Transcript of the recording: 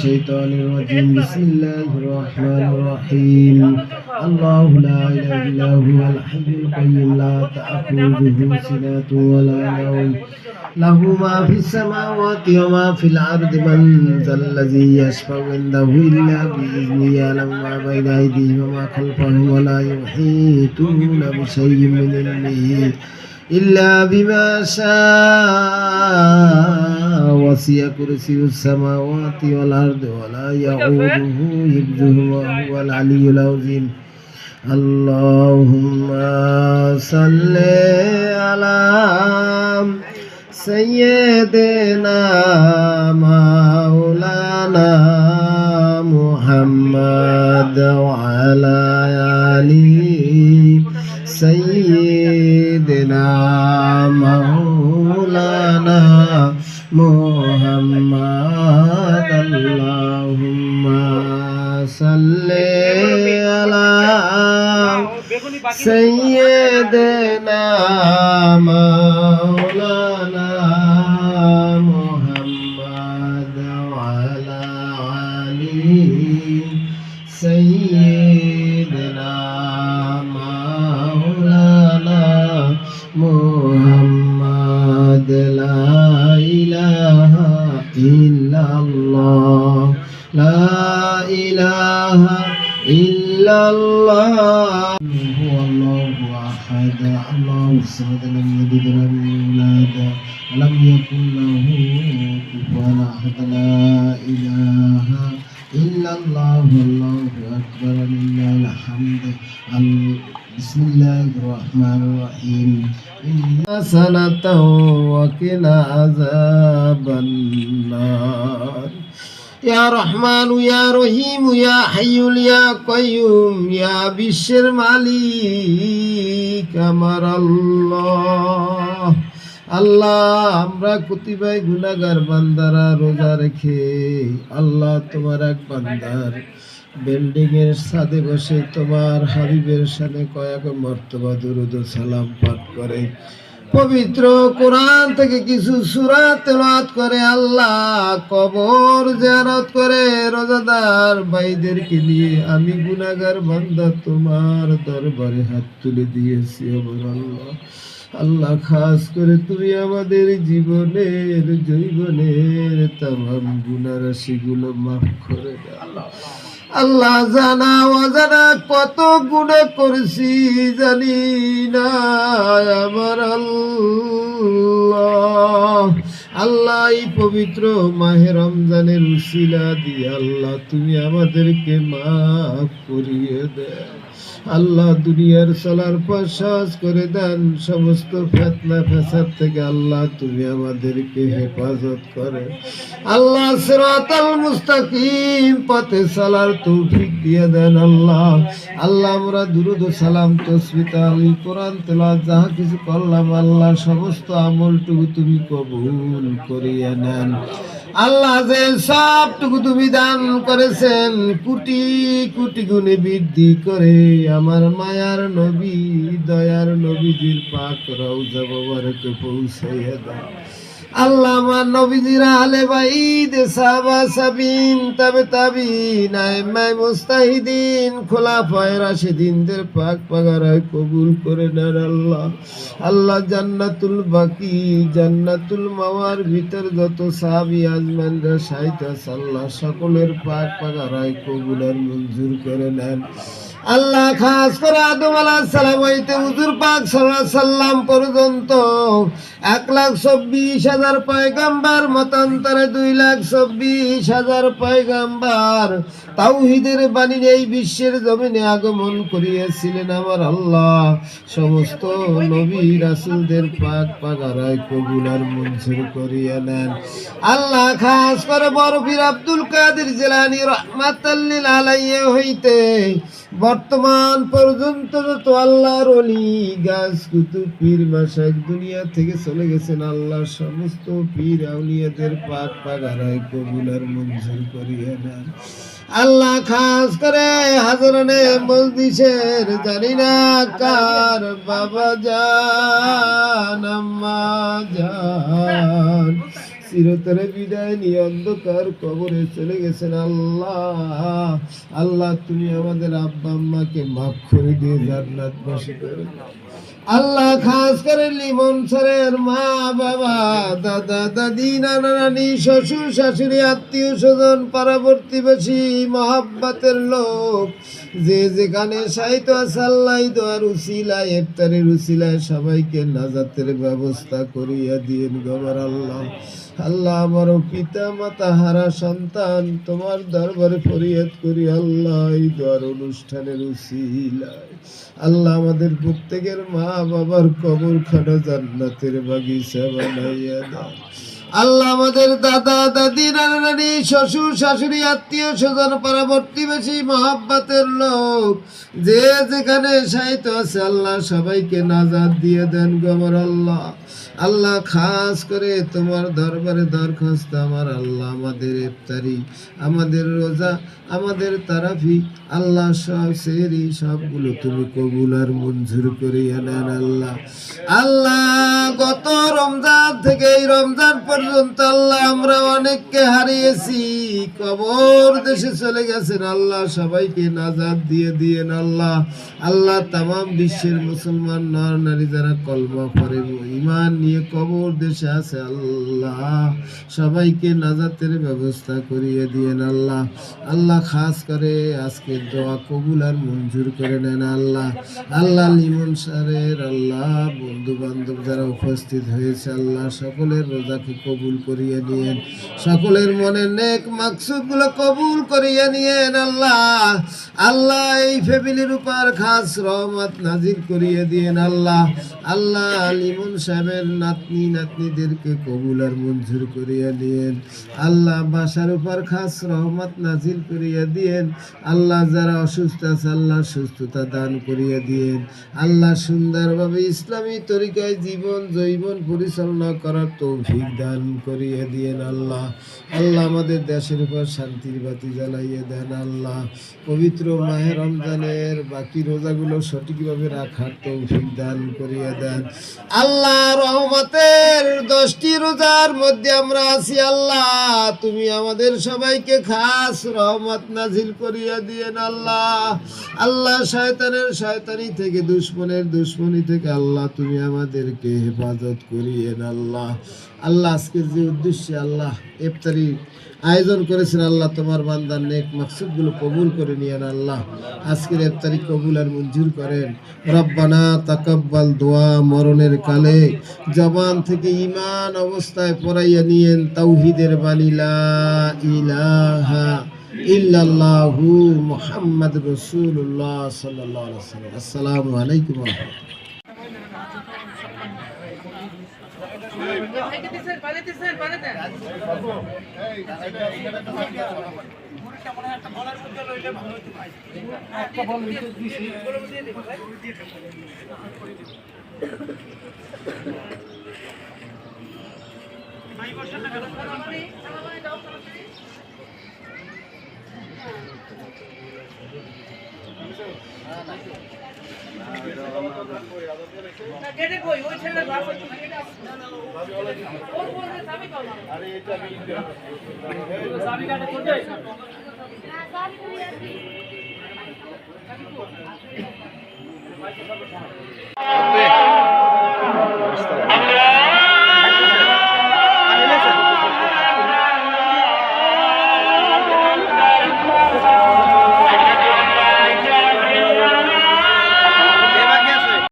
الشيطان الرجيم بسم الله الرحمن الرحيم الله لا إله إلا هو الحي القيوم لا تأخذه سنة ولا نوم له ما في السماوات وما في الأرض من ذا الذي يشفع عنده إلا بإذنه يعلم ما بين أيديهم وما خلفهم ولا يحيطون بشيء من علمه إلا بما شاء وسع كرسيه السماوات والأرض ولا يؤوده حفظهما وهو العلي العظيم اللهم صل على سيدنا مولانا محمد وعلى آله سيدنا مولانا محمد اللهم صل على سيدنا مولانا محمد وعلى آله سيدنا مولانا محمد لا إله إلا الله لا إله إلا الله هو الله أحد الله الصمد لم يلد ولم يولد ولم يكن له كفوا أحد لا إله إلا الله والله أكبر لله الحمد بسم الله الرحمن الرحيم حسنة وقنا عذاب النار يا رحمن يا رحيم يا حي يا قيوم يا বিশ্বের মালিক আমার আল্লাহ আল্লাহ আমরা কতিপয় গুনাহগার বান্দারা রোজা রেখে আল্লাহ তোমার এক বান্দার বিল্ডিং এর ছাদে বসে তোমার হাবিবের সামনে কয়েক মর্তবা দুরূদ ও সালাম পাঠ করে পবিত্র কোরআন থেকে কিছু সূরা তেলাওয়াত করে আল্লাহ কবর জিয়ারত করে রোজাদার ভাইদেরকে নিয়ে আমি গুনাহগার বান্দা তোমার দরবারে হাত তুলে দিয়েছি আমার আল্লাহ আল্লাহ খাস করে তুমি আমাদের জীবনের জৈবনের তামাম গুনাহ রাশিগুলো মাফ করে দাও আল্লাহ জানা অজানা কত গুনাহ করেছি জানি না আমার আল্লাহ আল্লাহ এই পবিত্র মাহে রমজানের উসিলা দিয়ে আল্লাহ তুমি আমাদেরকে মাফ করিয়ে দাও আল্লাহ দুনিয়ার চলার পর সহজ করে দেন সমস্ত ফিতনা ফাসাদ থেকে আল্লাহ তুমি আমাদেরকে হেফাজত করে আল্লাহ সিরাতাল মুস্তাকিম পথে চলার তৌফিক দিয়ে দেন আল্লাহ আল্লাহ আমরা দুরূদ ও সালাম তাসবিহ তাহলিল কোরআন তেলাওয়াত যাহা কিছু করলাম আল্লাহ সমস্ত আমলটুকু তুমি কবুল করিয়া নেন আল্লাহ যে সবটুকু তুমি দান করেছেন কোটি কোটি গুণে বৃদ্ধি করে আমার মায়ার নবী দয়ার নবীজির পাক রওজা মোবারকে পৌঁছাইয়া দাও আল্লাহ আমার নবীজির আলে বাইত সাহাবা সাবিন তাবে তাবিন আইম্মায়ে মুস্তাহিদিন খোলাফায়ে রাশিদিনদের পাক পাগারায় কবুল করে নেন আল্লাহ আল্লাহ জান্নাতুল বাকি জান্নাতুল মাওয়ার ভিতর যত সাহাবী আজমানরা শাহিদ আছে আল্লাহ সকলের পাক পাগারায় কবুল আর মঞ্জুর করে নেন আল্লাহ খাস করে আদম আলাইহিস সালাম হইতে হুজুর পাক সাল্লাল্লাহু আলাইহি সাল্লাম পর্যন্ত 1,24,000 পয়গম্বর মতান্তরে 2,24,000 পয়গম্বর তাওহীদের বাণী এই বিশ্বের জমিনে আগমন করিয়েছিলেন আমার আল্লাহ সমস্ত নবী রাসূলদের পাক পাগারায় কবুল আর মঞ্জুর করিয়া নেন আল্লাহ খাস করে বড় পীর আব্দুল কাদের জিলানী রাহমাতুল লিল আলাইহি হইতে বর্তমান পর্যন্ত তো আল্লাহর ওলি গাছ কুতুব পীর মাশায়েখ দুনিয়া থেকে চলে গেছেন আল্লাহ সমস্ত পীর আউলিয়াদের পাক পাগারায় কবুল আর মঞ্জুর করিয়া নেন আল্লাহ খাস করে হাজরানে মজলিসের জানি না কার বাবা জান আম্মা জান চিরতরে বিদায় নিয়ে অন্ধকার কবরে চলে গেছেন। আল্লাহ আল্লাহ তুমি আমাদের আব্বা আম্মাকে মাফ করে দিয়ে জান্নাতবাসী করে দাও। আল্লাহ খাস করে লিমন স্যারের মা বাবা দাদা দাদি নানা নানি শ্বশুর শাশুড়ি আত্মীয় স্বজন পাড়া প্রতিবেশী মহাব্বতের লোক যে যেখানে সাহিত্য আছে আল্লাহ দোয়ার উসিলায় ইফতারের উসিলায় সবাইকে নাজাতের ব্যবস্থা করিয়া দিয়েন গবার আল্লাহ। আল্লাহ আমার পিতা মাতা হারা সন্তান তোমার দরবারে ফরিয়াদ করি আল্লাহ এই দোয়ার অনুষ্ঠানের উসিলায় আল্লাহ আমাদের প্রত্যেকের মা বাবার কবরখানা জান্নাতের বাগিচা বানাইয়া দাও। আল্লাহ আমাদের দাদা দাদি নানা নানি শ্বশুর শাশুড়ি আত্মীয় স্বজন পাড়া প্রতিবেশী মহাব্বতের লোক যে যেখানে সাহিত্য আছে আল্লাহ সবাইকে নাজাত দিয়ে দেন গমর আল্লাহ। আল্লাহ খাস করে তোমার দরবারে দরখাস্ত আমার আল্লাহ আমাদের ইফতারি আমাদের রোজা আমাদের তারাফি আল্লাহ সব সেহরি সবগুলো তুমি কবুল আর মঞ্জুর করিয়া নেন আল্লাহ। আল্লাহ গত রমজান থেকে এই রমজান পর্যন্ত আল্লাহ আমরা অনেককে হারিয়েছি, কবর দেশে চলে গেছেন আল্লাহ সবাইকে নাজাত দিয়ে দিয়েন আল্লাহ। আল্লাহ তামাম বিশ্বের মুসলমান নর নারী যারা কলমা পড়ে ঈমান নিয়ে কবর দেশে আছে আল্লাহ সবাইকে নাজাতের ব্যবস্থা করিয়ে দিয়েন আল্লাহ। আল্লাহ খাস করে আজকে দোয়া কবুল আর মঞ্জুর করে নেন আল্লাহ। আল্লাহ লিমন সারের আল্লাহ বন্ধু বান্ধব যারা উপস্থিত হয়েছে আল্লাহ সকলের রোজাকে কবুল করিয়ে নিয়েন, সকলের মনের নেক মাকসুদ গুলো কবুল করিয়ে নিয়েন আল্লাহ। আল্লাহ এই ফ্যামিলির উপর খাস রহমত নাজিল করিয়ে দিয়েন আল্লাহ। আল্লাহ লিমন সাহেবের নাতনি নাতনিদেরকে কবুল আর মঞ্জুর করিয়ে নিয়েন আল্লাহ। বাসার উপর খাস রহমত নাজিল করিয়ে দিয়েন আল্লাহ। যারা অসুস্থ আছে আল্লাহ সুস্থতা দান করিয়ে দিয়েন আল্লাহ। সুন্দরভাবে ইসলামী তরিকায় জীবন জৈবন পরিচালনা করার তৌফিক দান করিয়ে দিয়েন আল্লাহ। আল্লাহ আমাদের দেশের উপর শান্তির বাতি জ্বালাইয়ে দেন আল্লাহ। পবিত্র মাহে রমজানের বাকি রোজাগুলো সঠিকভাবে রাখার তৌফিক দান করিয়ে দেন আল্লাহ। রহমতের 10টি রোজার মধ্যে আমরা আছি আল্লাহ, তুমি আমাদের সবাইকে খাস রহমত নাজিল করিয়ে দিয়েন আল্লাহ। আল্লাহ শয়তানের শয়তানি থেকে দুশ্মনের দুশ্মনী থেকে আল্লাহ তুমি আমাদেরকে হেফাজত করিয়েন আল্লাহ। আল্লাহ আজকের যে উদ্দেশ্যে আল্লাহ ইফতারি আয়োজন করেছেন আল্লাহ তোমার বান্দার নেক মাকসুদগুলো কবুল করে নিয়েন আল্লাহ। আজকের ইফতারি কবুল আর মঞ্জুর করেন। রব্বানা তাকাব্বাল দোয়া মরণের কালে জবান থেকে ঈমান অবস্থায় পড়াইয়া নিয়েন তাওহীদের বাণী লা ইলাহা ইল্লাল্লাহু মুহাম্মাদুর রাসূলুল্লাহ সাল্লাল্লাহু আলাইহি ওয়াসাল্লাম। আসসালামু আলাইকুম ওয়া আরে